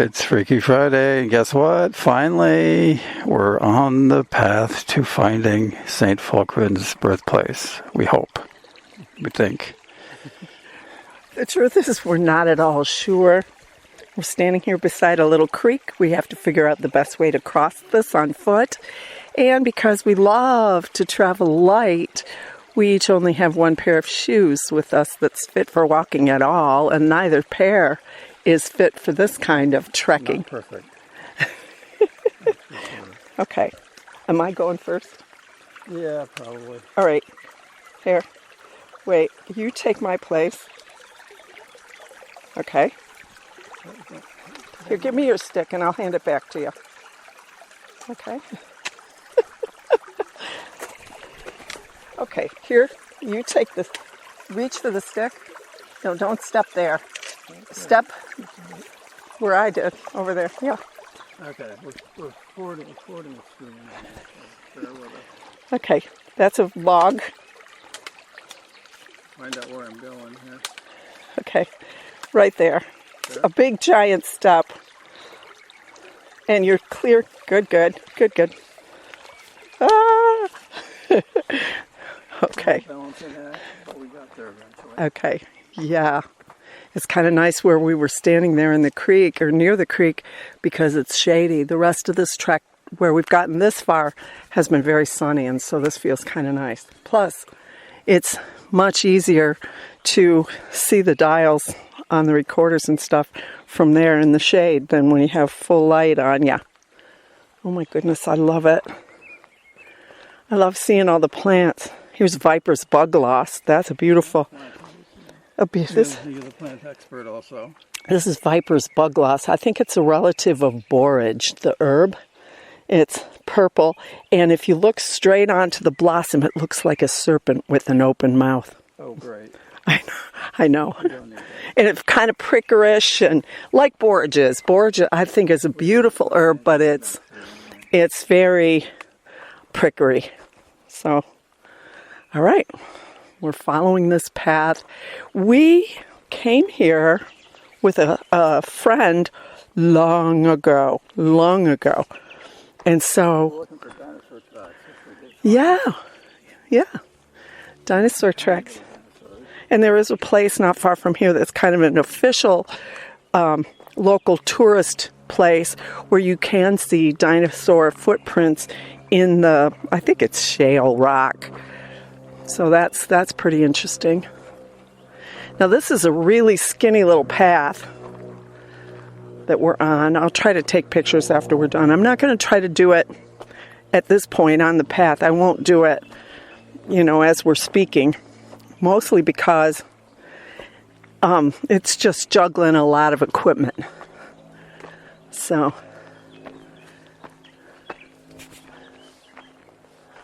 It's Freaky Friday, and guess what? Finally, we're on the path to finding St. Fulkran's birthplace. We hope. We think. The truth is, we're not at all sure. We're standing here beside a little creek. We have to figure out the best way to cross this on foot. And because we love to travel light, we each only have one pair of shoes with us that's fit for walking at all, and neither pair is fit for this kind of trekking. Not perfect. Okay. Am I going first? Yeah, probably. All right. Here. Wait. You take my place. Okay. Here, give me your stick and I'll hand it back to you. Okay. Okay. Here. You take this. Reach for the stick. No, don't step there. Step where I did, over there. Yeah. Okay, we're fording a stream. Bear with us. Okay, that's a log. Find out where I'm going here. Okay, right there. A big giant step. And you're clear. Good. Ah! Okay. Balancing act, but we got there eventually. Okay, yeah. It's kind of nice where we were standing there in the creek, or near the creek, because it's shady. The rest of this trek, where we've gotten this far, has been very sunny, and so this feels kind of nice. Plus, it's much easier to see the dials on the recorders and stuff from there in the shade than when you have full light on you. Oh my goodness, I love it. I love seeing all the plants. Here's Viper's bug loss. That's a beautiful... You're the plant expert also. This is Viper's bug loss. I think it's a relative of borage, the herb. It's purple, and if you look straight onto the blossom, it looks like a serpent with an open mouth. Oh, great. I know. And it's kind of prickerish, and like borage is. Borage, I think, is a beautiful herb, but it's very prickery. So, all right. We're following this path. We came here with a friend long ago. And so, We're looking for dinosaur tracks. yeah, dinosaur tracks. And there is a place not far from here that's kind of an official local tourist place where you can see dinosaur footprints in the, I think it's shale rock. So that's pretty interesting. Now this is a really skinny little path that we're on. I'll try to take pictures after we're done. I'm not going to try to do it at this point on the path. I won't do it, as we're speaking. Mostly because it's just juggling a lot of equipment. So,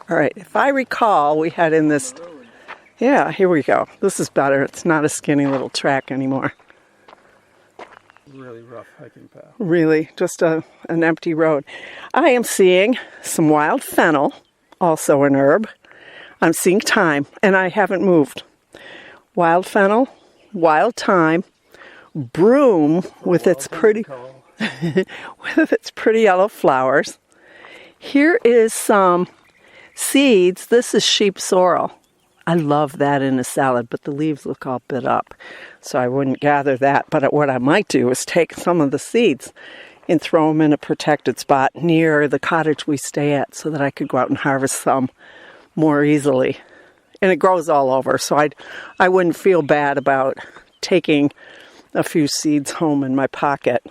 all right, if I recall, we had in this... Yeah, here we go. This is better. It's not a skinny little track anymore. Really rough hiking path. Really, just an empty road. I am seeing some wild fennel, also an herb. I'm seeing thyme, and I haven't moved. Wild fennel, wild thyme, broom with its pretty yellow flowers. Here is some seeds. This is sheep sorrel. I love that in a salad, but the leaves look all bit up, so I wouldn't gather that. But what I might do is take some of the seeds and throw them in a protected spot near the cottage we stay at so that I could go out and harvest some more easily. And it grows all over, so I wouldn't feel bad about taking a few seeds home in my pocket.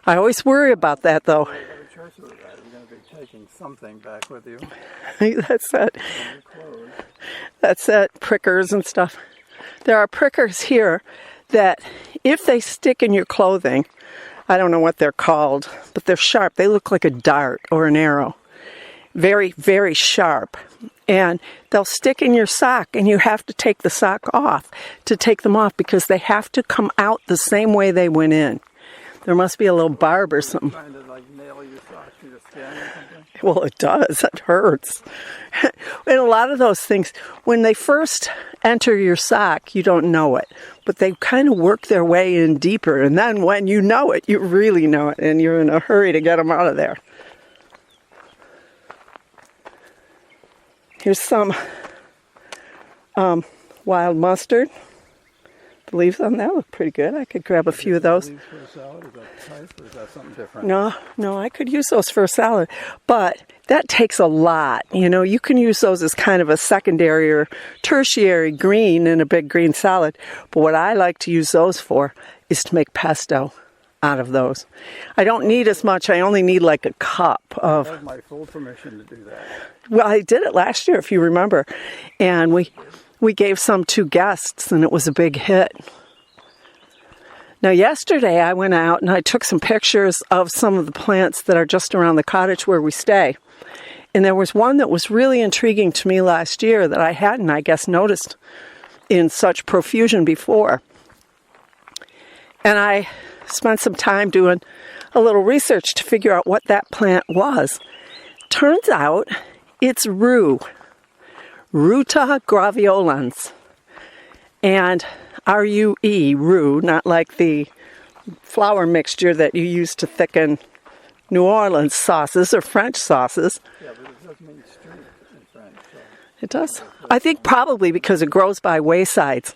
I always worry about that, though. You're going to be taking something back with you. That's it. That's it. Prickers and stuff. There are prickers here that, if they stick in your clothing, I don't know what they're called, but they're sharp. They look like a dart or an arrow. Very, very sharp. And they'll stick in your sock, and you have to take the sock off to take them off because they have to come out the same way they went in. There must be a little barb or something. Trying to nail your socks to your skin or something? Well, it does. It hurts. And a lot of those things, when they first enter your sock, you don't know it. But they kind of work their way in deeper. And then when you know it, you really know it. And you're in a hurry to get them out of there. Here's some wild mustard. The leaves on that look pretty good. I could grab a few of those. Leaves for a salad? Is that type or is that something different? No, I could use those for a salad. But that takes a lot. You know, you can use those as kind of a secondary or tertiary green in a big green salad. But what I like to use those for is to make pesto out of those. I don't need as much. I only need like a cup of... I have my full permission to do that. Well, I did it last year, if you remember. And we gave some to guests, and it was a big hit. Now, yesterday I went out and I took some pictures of some of the plants that are just around the cottage where we stay. And there was one that was really intriguing to me last year that I hadn't, I guess, noticed in such profusion before. And I spent some time doing a little research to figure out what that plant was. Turns out it's rue. Ruta graveolens. And R-U-E, rue, not like the flour mixture that you use to thicken New Orleans sauces or French sauces. Yeah, but it does mean street in French. So. It does. I think probably because it grows by waysides.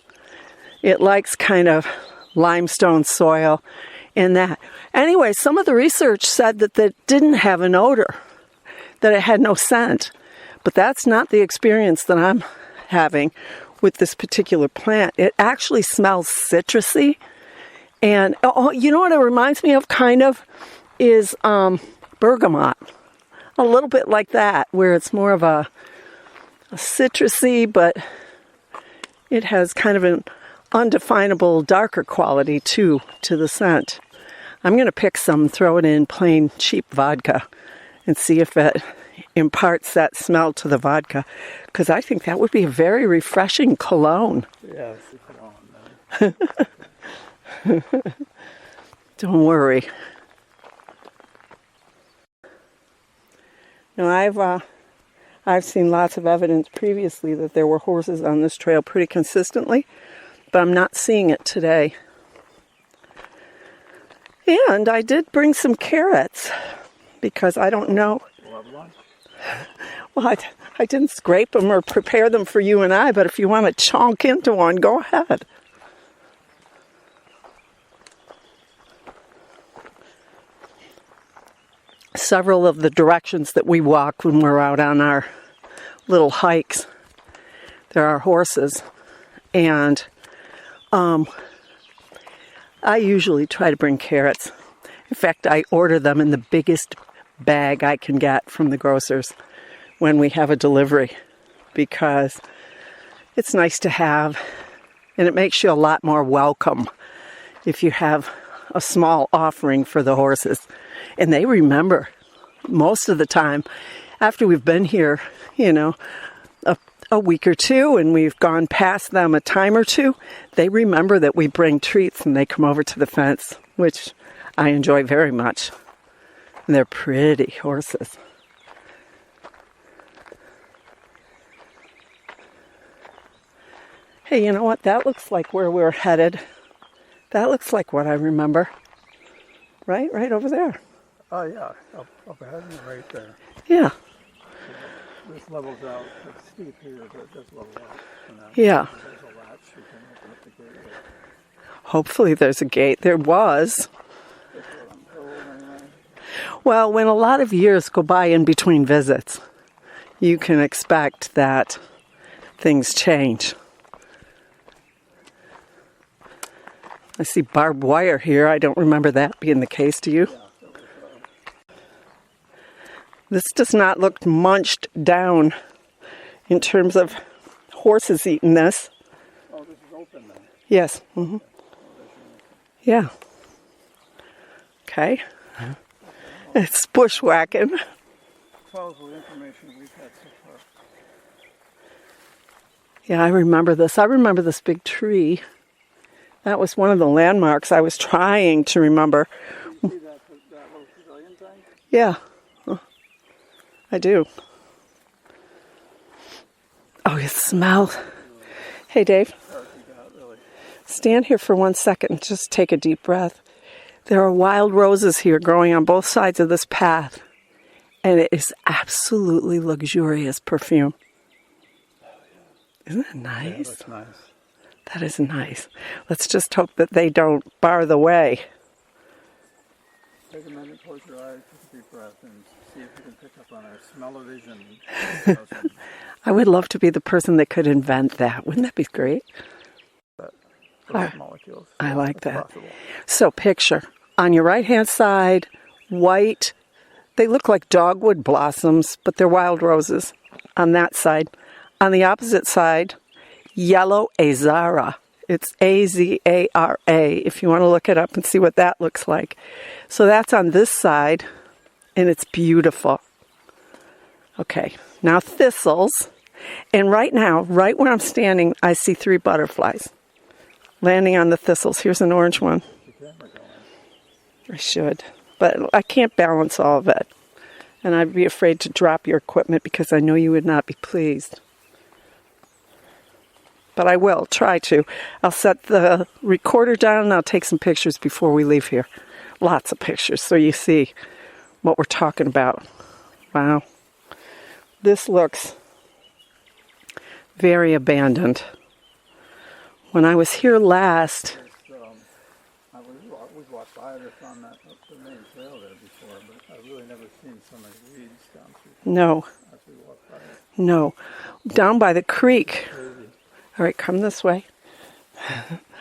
It likes kind of limestone soil and that. Anyway, some of the research said that it didn't have an odor, that it had no scent. But that's not the experience that I'm having with this particular plant. It actually smells citrusy. And you know what it reminds me of kind of is bergamot. A little bit like that, where it's more of a citrusy, but it has kind of an undefinable darker quality too to the scent. I'm going to pick some, throw it in plain cheap vodka and see if it imparts that smell to the vodka, because I think that would be a very refreshing cologne. Yeah, it's a cologne. Don't worry. Now I've seen lots of evidence previously that there were horses on this trail pretty consistently, but I'm not seeing it today. And I did bring some carrots because I don't know. We'll have lunch. Well, I didn't scrape them or prepare them for you and I, but if you want to chonk into one, go ahead. Several of the directions that we walk when we're out on our little hikes, there are horses, and I usually try to bring carrots. In fact, I order them in the biggest bag I can get from the grocers when we have a delivery, because it's nice to have, and it makes you a lot more welcome if you have a small offering for the horses. And they remember most of the time after we've been here, you know, a week or two and we've gone past them a time or two, they remember that we bring treats and they come over to the fence, which I enjoy very much. And they're pretty horses. Hey, you know what? That looks like where we're headed. That looks like what I remember. Right? Right over there. Oh, yeah. Up ahead and right there. Yeah. This levels out. It's steep here, but it does level out. Yeah. There's a latch. You can open up the gate. Hopefully there's a gate. There was. Well, when a lot of years go by in between visits, you can expect that things change. I see barbed wire here. I don't remember that being the case. Do you? This does not look munched down in terms of horses eating this. Oh, this is open then? Yes. Mm-hmm. Yeah. Okay. It's bushwhacking. Follows the information we've had so far. Yeah, I remember this. I remember this big tree. That was one of the landmarks I was trying to remember. You see that little pavilion thing? Yeah. I do. Oh, it smells. Hey, Dave. Stand here for 1 second and just take a deep breath. There are wild roses here growing on both sides of this path, and it is absolutely luxurious perfume. Isn't that nice? Yeah, that's nice. That is nice. Let's just hope that they don't bar the way. Take a minute, close your eyes, take a deep breath, and see if you can pick up on our smell-o-vision. I would love to be the person that could invent that. Wouldn't that be great? Molecules. I like that. Possible. So picture, on your right-hand side, white. They look like dogwood blossoms, but they're wild roses on that side. On the opposite side, yellow azara. It's A-Z-A-R-A, if you want to look it up and see what that looks like. So that's on this side, and it's beautiful. Okay, now thistles. And right now, right where I'm standing, I see 3 butterflies landing on the thistles. Here's an orange one. I should, but I can't balance all of it. And I'd be afraid to drop your equipment because I know you would not be pleased. But I will try to. I'll set the recorder down and I'll take some pictures before we leave here. Lots of pictures so you see what we're talking about. Wow. This looks very abandoned. When I was here last... We've walked by this on the main trail there before, but I've really never seen so many weeds down through. No. As we walk by it. No. Down by the creek. All right, come this way.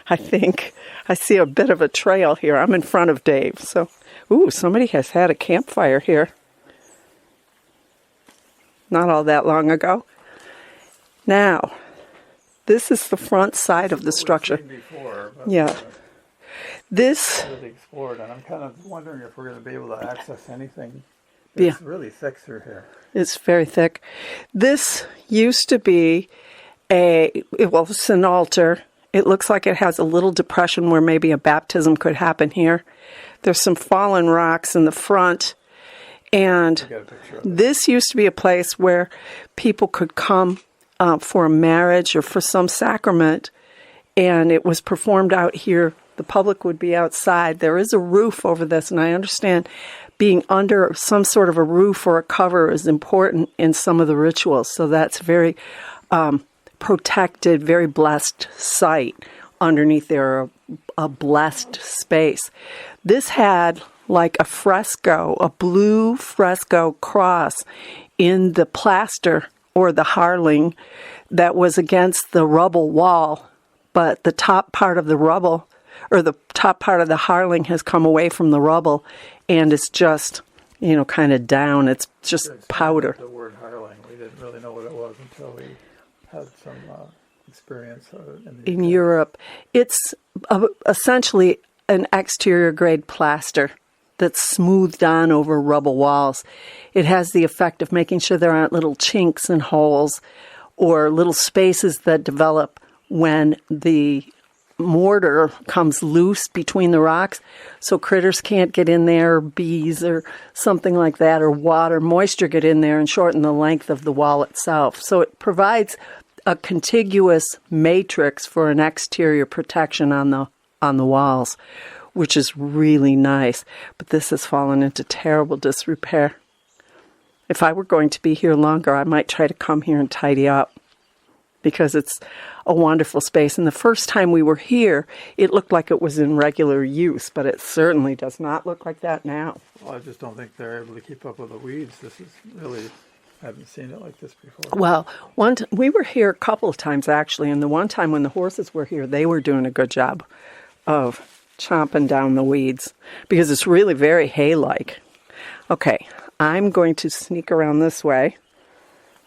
I think I see a bit of a trail here. I'm in front of Dave. So, ooh, somebody has had a campfire here. Not all that long ago. Now, this is the front side of the structure. Before, but, yeah. This... really explored, and I'm kind of wondering if we're going to be able to access anything. Yeah. It's really thick through here. It's very thick. This used to be it's an altar. It looks like it has a little depression where maybe a baptism could happen here. There's some fallen rocks in the front. And this used to be a place where people could come for a marriage or for some sacrament. And it was performed out here. The public would be outside. There is a roof over this, and I understand being under some sort of a roof or a cover is important in some of the rituals. So that's very protected, very blessed site. Underneath there, a blessed space. This had like a fresco, a blue fresco cross in the plaster or the harling that was against the rubble wall. But the top part of the rubble, or the top part of the harling has come away from the rubble and it's just, kind of down. It's just powder. The word harling, we didn't really know what it was until we had some experience in Europe. It's essentially an exterior grade plaster that's smoothed on over rubble walls. It has the effect of making sure there aren't little chinks and holes or little spaces that develop when the mortar comes loose between the rocks, so critters can't get in there, or bees or something like that, or water, moisture get in there and shorten the length of the wall itself. So it provides a contiguous matrix for an exterior protection on the walls, which is really nice. But this has fallen into terrible disrepair. If I were going to be here longer, I might try to come here and tidy up, because it's a wonderful space. And the first time we were here, it looked like it was in regular use, but it certainly does not look like that now. Well, I just don't think they're able to keep up with the weeds. This is really, I haven't seen it like this before. Well, we were here a couple of times, actually, and the one time when the horses were here, they were doing a good job of chomping down the weeds, because it's really very hay-like. Okay, I'm going to sneak around this way,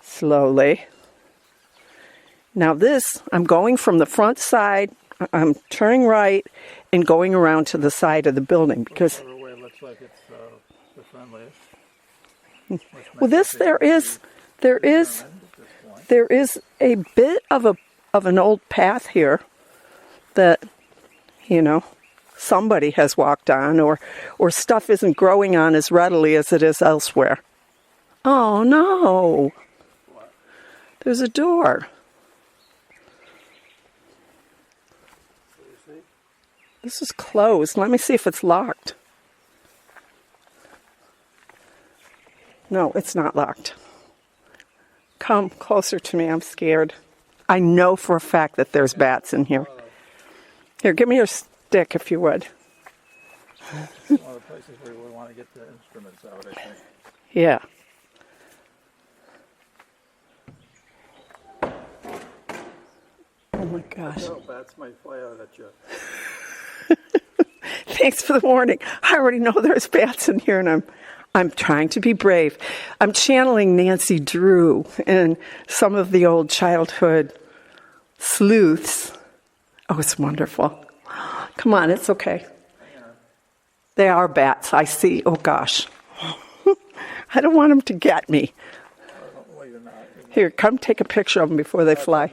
slowly. Now this, I'm going from the front side, I'm turning right and going around to the side of the building because... Whichever way looks like it's the friendliest. Well, there is a bit of an old path here that, somebody has walked on, or stuff isn't growing on as readily as it is elsewhere. Oh no! What? There's a door. This is closed. Let me see if it's locked. No, it's not locked. Come closer to me. I'm scared. I know for a fact that there's bats in here. Here, give me your stick if you would. It's one of the places where you would want to get the instruments out, I think. Yeah. Oh my gosh. No, bats might fly out at you. Thanks for the warning. I already know there's bats in here, and I'm trying to be brave. I'm channeling Nancy Drew and some of the old childhood sleuths. Oh, it's wonderful. Come on, it's okay. They are bats, I see. Oh, gosh. I don't want them to get me. Here, come take a picture of them before they fly,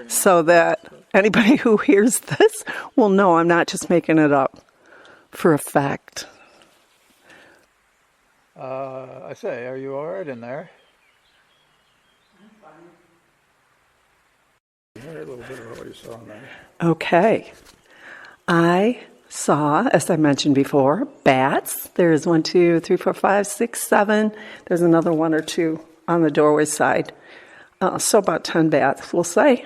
so that anybody who hears this will know I'm not just making it up for a fact. I say, are you all right in there? I'm fine. Hear a little bit of what you saw in there. Okay. I saw, as I mentioned before, bats. There's 1, 2, 3, 4, 5, 6, 7. There's another 1 or 2 on the doorway side. So about 10 bats, we'll say.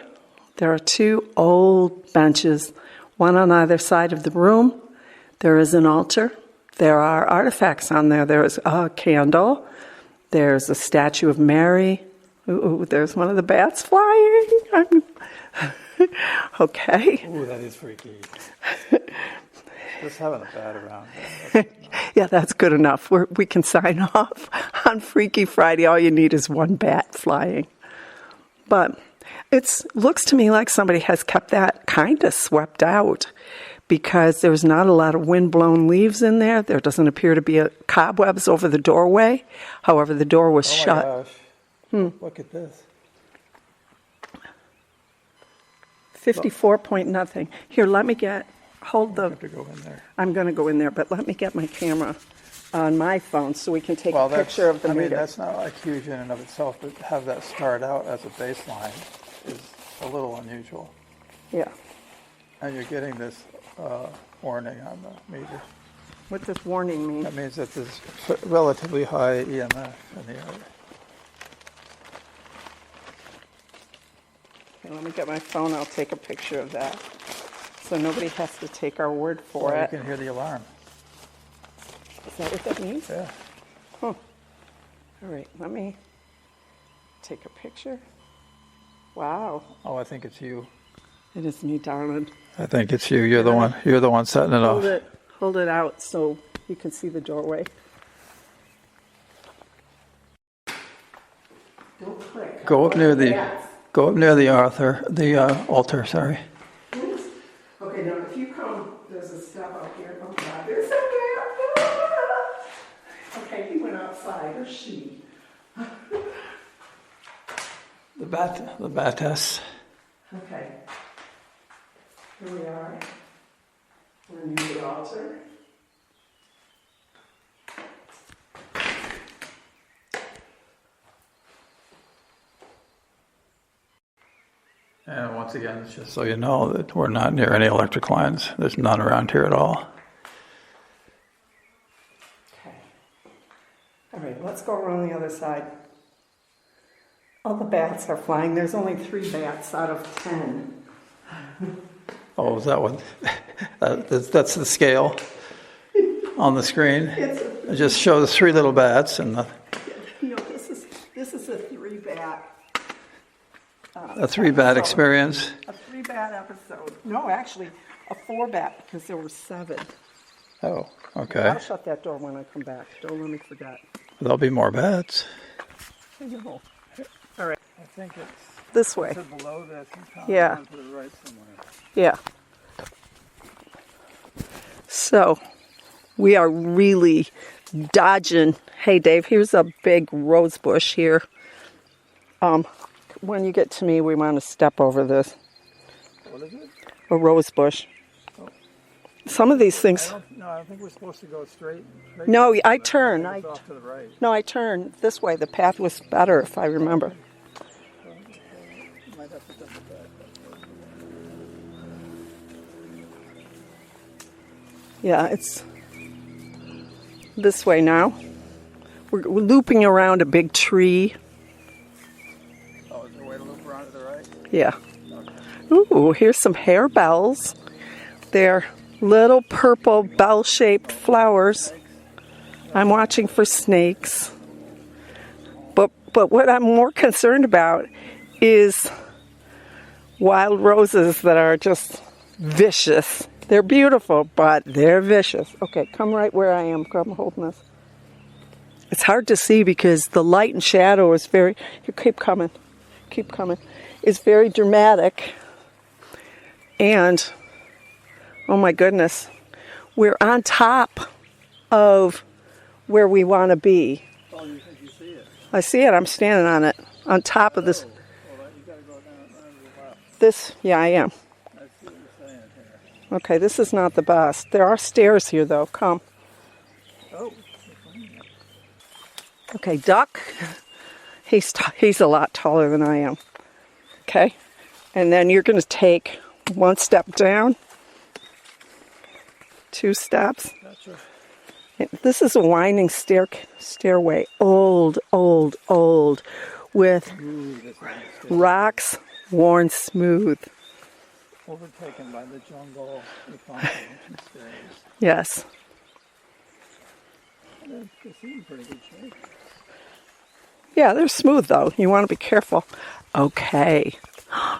There are 2 old benches, 1 on either side of the room. There is an altar. There are artifacts on there. There's a candle. There's a statue of Mary. Ooh, there's one of the bats flying. Okay. Ooh, that is freaky. Just having a bat around. Yeah, that's good enough. We can sign off on Freaky Friday. All you need is 1 bat flying. But it looks to me like somebody has kept that kind of swept out, because there's not a lot of wind-blown leaves in there. There doesn't appear to be cobwebs over the doorway. However, the door was shut. Oh my gosh. Look at this. 54 point nothing. Here, let me hold the... I have to go in there. I'm going to go in there, but let me get my camera on my phone so we can take a picture of the meter. I mean, that's not like huge in and of itself, but have that start out as a baseline is a little unusual. Yeah. And you're getting this warning on the meter. What does warning mean? That means that there's relatively high EMF in the area. Okay, let me get my phone. I'll take a picture of that, so nobody has to take our word for it. You can hear the alarm. Is that what that means? Yeah. Huh. All right, let me take a picture. Wow. Oh, I think it's you. It is me, darling. I think it's you. You're the one. You're the one setting it off. Hold it out so you can see the doorway. Don't click. Go up near the altar. Sorry. Okay, now if you come, there's a step up here. Oh God, there's a bat. Okay, he went outside, or she. The batess. Okay. Here we are. We're near the altar. And once again, it's just so you know that we're not near any electric lines. There's none around here at all. Okay. All right, let's go around the other side. All the bats are flying. There's only 3 bats out of 10. Oh, is that what? That's the scale on the screen. It just shows 3 little bats and this is a 3-bat. A 3-bat experience. A 3-bat episode. No, actually, a 4-bat because there were 7. Oh, okay. I'll shut that door when I come back. Don't let me forget. There'll be more bats. I know. All right. I think it's this way. Below this. Yeah. To the right somewhere. Yeah. So we are really dodging. Hey, Dave, here's a big rose bush here. When you get to me, we want to step over this. What is it? A rose bush. Oh. Some of these things. I don't think we're supposed to go straight. No, I turn. Off to the right. No, I turn this way. The path was better, if I remember. Yeah, it's this way now. We're looping around a big tree. Oh, is there a way to loop around to the right? Yeah. Ooh, here's some harebells. They're little purple bell-shaped flowers. I'm watching for snakes. But what I'm more concerned about is wild roses that are just vicious. They're beautiful, but they're vicious. Okay, come right where I am. I'm holding this. It's hard to see because the light and shadow is very... You keep coming. Keep coming. It's very dramatic. And, oh my goodness, we're on top of where we want to be. Oh, you think you see it? I see it. I'm standing on it. On top of this. Well, you got to go down the left. This, yeah, I am. I see what you're saying here. Okay, this is not the best. There are stairs here, though. Come. Oh. Okay, duck. He's a lot taller than I am. Okay, and then you're going to take one step down, 2 steps. Gotcha. This is a winding stairway, old, with rocks worn smooth. Overtaken by the jungle. We found some ancient stairs. Yes. They seem in pretty good shape. Yeah, they're smooth though. You want to be careful. Okay,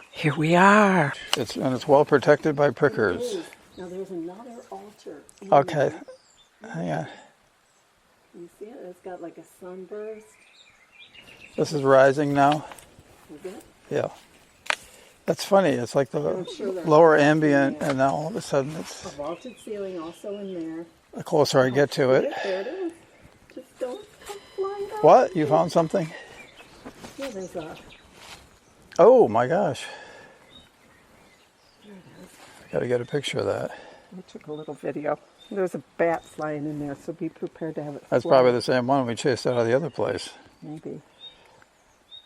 here we are. It's well protected by prickers. Now there's another altar. Okay. Hang on. You see it? It's got like a sunburst. This is rising now. Is it? Yeah. That's funny. It's like the sure lower ambient, and now all of a sudden A it's vaulted ceiling also in there. the closer I get to it. There it is. Just don't come flying out. What? You found something? Yeah, there's a... Oh my gosh. There it is. I got to get a picture of that. I took a little video. There's a bat flying in there, so be prepared to have it That's fly. probably the same one we chased out of the other place. Maybe.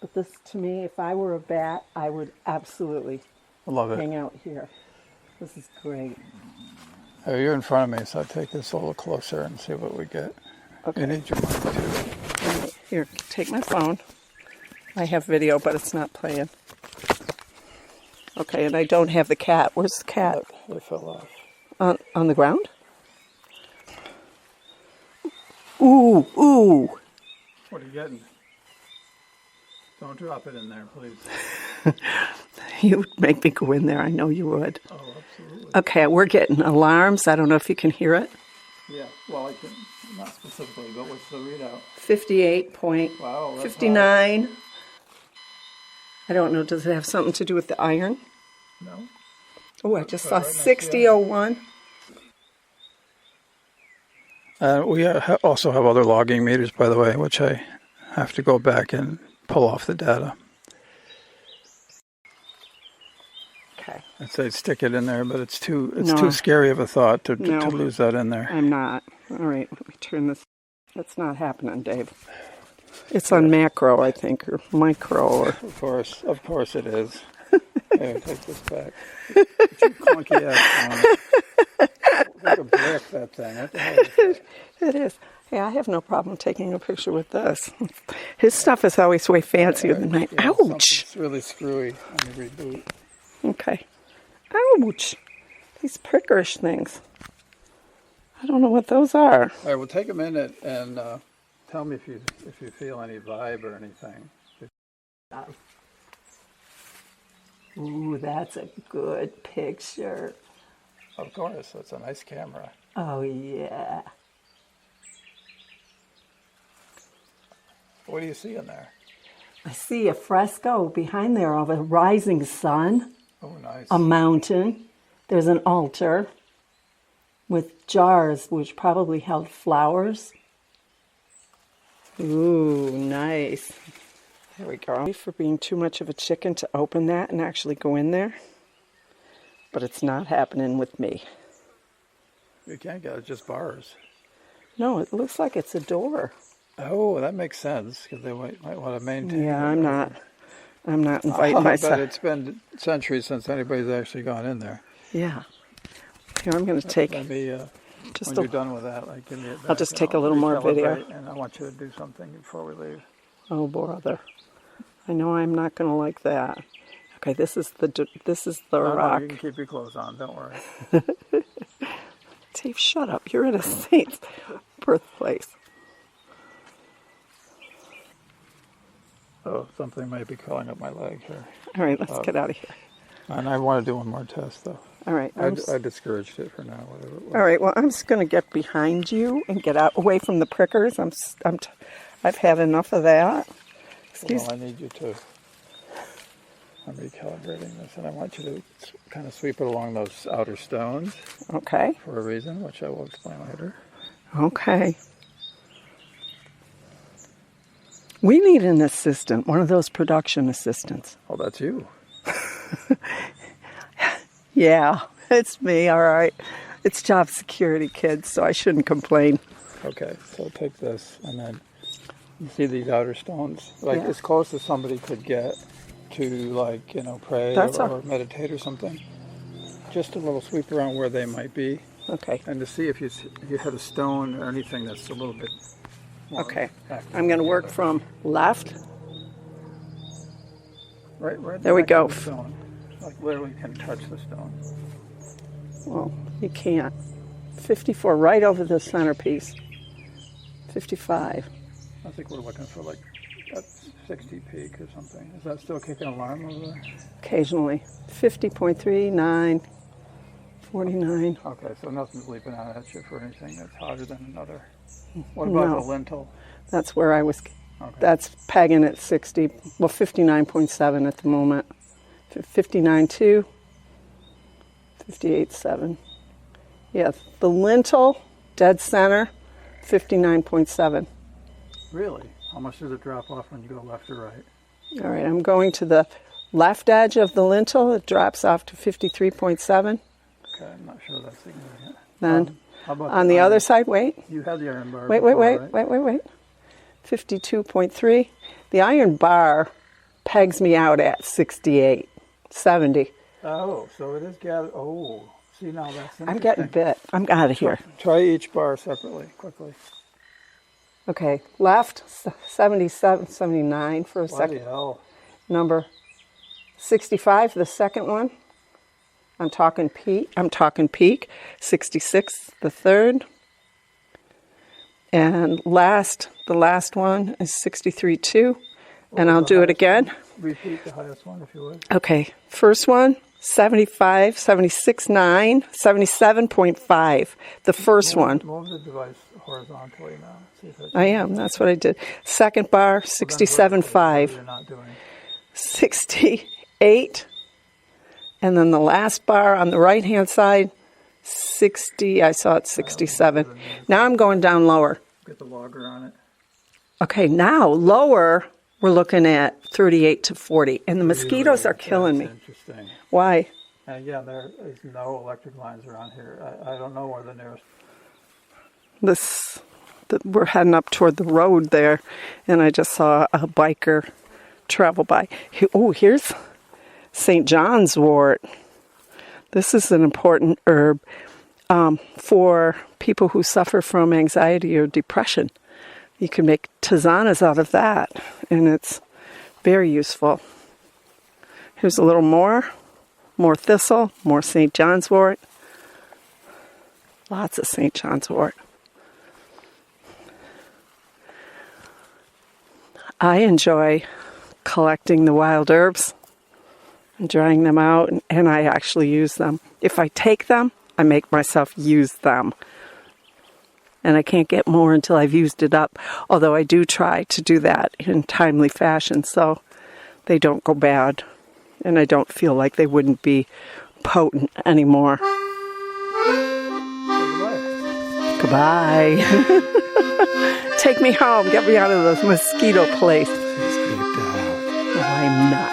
But this, to me, if I were a bat, I would absolutely I love it. hang out here. This is great. Oh, you're in front of me, so I'll take this a little closer and see what we get. Okay. You need your mic too. Here, take my phone. I have video, but it's not playing. Okay, and I don't have the cat. Where's the cat? Look, they fell off. On the ground? Ooh. What are you getting? Don't drop it in there, please. You would make me go in there. I know you would. Oh, absolutely. Okay, we're getting alarms. I don't know if you can hear it. Yeah, well, I can, not specifically, but what's the readout? 58.59. Wow, that's high. I don't know. Does it have something to do with the iron? No? Oh, I just Right saw next to the 6001. We also have other logging meters, by the way, which I have to go back and pull off the data. Okay. I'd say stick it in there, but it's too No. scary of a thought to No. lose that in there. I'm not. All right, let me turn this. That's not happening, Dave. It's on macro, I think, or micro, or... Of course it is. Here, take this back. It's your clunky ass phone. It's like a brick, that thing. What the hell is that? It is. Yeah, I have no problem taking a picture with this. His stuff is always way fancier than mine. Yeah, Ouch! It's really screwy on every boot. Okay. Ouch! These prickerish things. I don't know what those are. All right, well, take a minute and tell me if you feel any vibe or anything. Ooh, that's a good picture. Of course, that's a nice camera. Oh, yeah. What do you see in there? I see a fresco behind there of a rising sun, Oh, nice. a mountain. There's an altar with jars which probably held flowers. Ooh, nice. There we go. For being too much of a chicken to open that and actually go in there. But it's not happening with me. You can't get it, just bars. No, it looks like it's a door. Oh, that makes sense, because they might want to maintain Yeah, it. I'm not inviting myself. But it's been centuries since anybody's actually gone in there. Yeah. Here, I'm going to take... Let me Just when you're done with that, like give me it back. I'll just and take a little more video. recalibrate, and I want you to do something before we leave. Oh, brother. I know I'm not going to like that. Okay, this is the No, rock. you can keep your clothes on. Don't worry. Dave, shut up. You're at a saint's birthplace. Oh, something might be crawling up my leg here. All right, let's get out of here. And I want to do one more test, though. All right. I discouraged it for now. Whatever it was. All right. Well, I'm just going to get behind you and get out away from the prickers. I've had enough of that. Excuse me. Well, I need you to. I'm recalibrating this, and I want you to kind of sweep it along those outer stones Okay. for a reason, which I will explain later. Okay. We need an assistant, one of those production assistants. Oh, that's you. Yeah, it's me, all right. It's job security, kids, so I shouldn't complain. Okay, so take this, and then you see these outer stones, like Yeah. as close as somebody could get to, like, pray or meditate or something. Just a little sweep around where they might be, Okay. and to see if you had a stone or anything that's a little bit more Okay. active. I'm going to work from left. Right There we next go. to the stone. Like literally can touch the stone. Well, you can't. 54, right over the centerpiece. 55. I think we're looking for like a 60 peak or something. Is that still kicking alarm over there? Occasionally. 50.39, 49. Okay, so nothing's leaping out at you for anything that's hotter than another. What about No. the lintel? That's where I was. Okay. That's pegging at 60. Well, 59.7 at the moment. 59.2. 58.7. Yeah, the lintel, dead center, 59.7. Really? How much does it drop off when you go left or right? All right, I'm going to the left edge of the lintel. It drops off to 53.7. Okay, I'm not sure that's significant. Then How about on the iron? other side, wait. You had the iron bar Wait, before, wait. right? 52.3. The iron bar pegs me out at 68, 70. Oh, so it is gathered. Oh, see now that's interesting. I'm getting bit. I'm out of here. Try each bar separately, quickly. Okay, left, 77, 79 for a Bloody second. hell. Number 65, the second one. I'm talking peak. 66, the third. And the last one is 63.2. And I'll do it again. Repeat the highest one if you would. Okay, first one, 75, 76.9, 77.5. The first one. Move the device horizontally now. See if it's I am, that's what I did. Second bar, 67.5. You're not doing. 68. And then the last bar on the right-hand side, 60. I saw it 67. Now I'm going down lower. Get the logger on it. Okay, now lower, we're looking at 38 to 40. And the mosquitoes are killing me. That's interesting. Why? Yeah, there is no electric lines around here. I don't know where the nearest. We're heading up toward the road there, and I just saw a biker travel by. Here's St. John's wort. This is an important herb for people who suffer from anxiety or depression. You can make tisanas out of that, and it's very useful. Here's a little more thistle, more St. John's wort. Lots of St. John's wort. I enjoy collecting the wild herbs and drying them out, and I actually use them. If I take them, I make myself use them. And I can't get more until I've used it up, although I do try to do that in timely fashion so they don't go bad and I don't feel like they wouldn't be potent anymore. Goodbye. Take me home. Get me out of this mosquito place. It's creeped out. No, I'm not.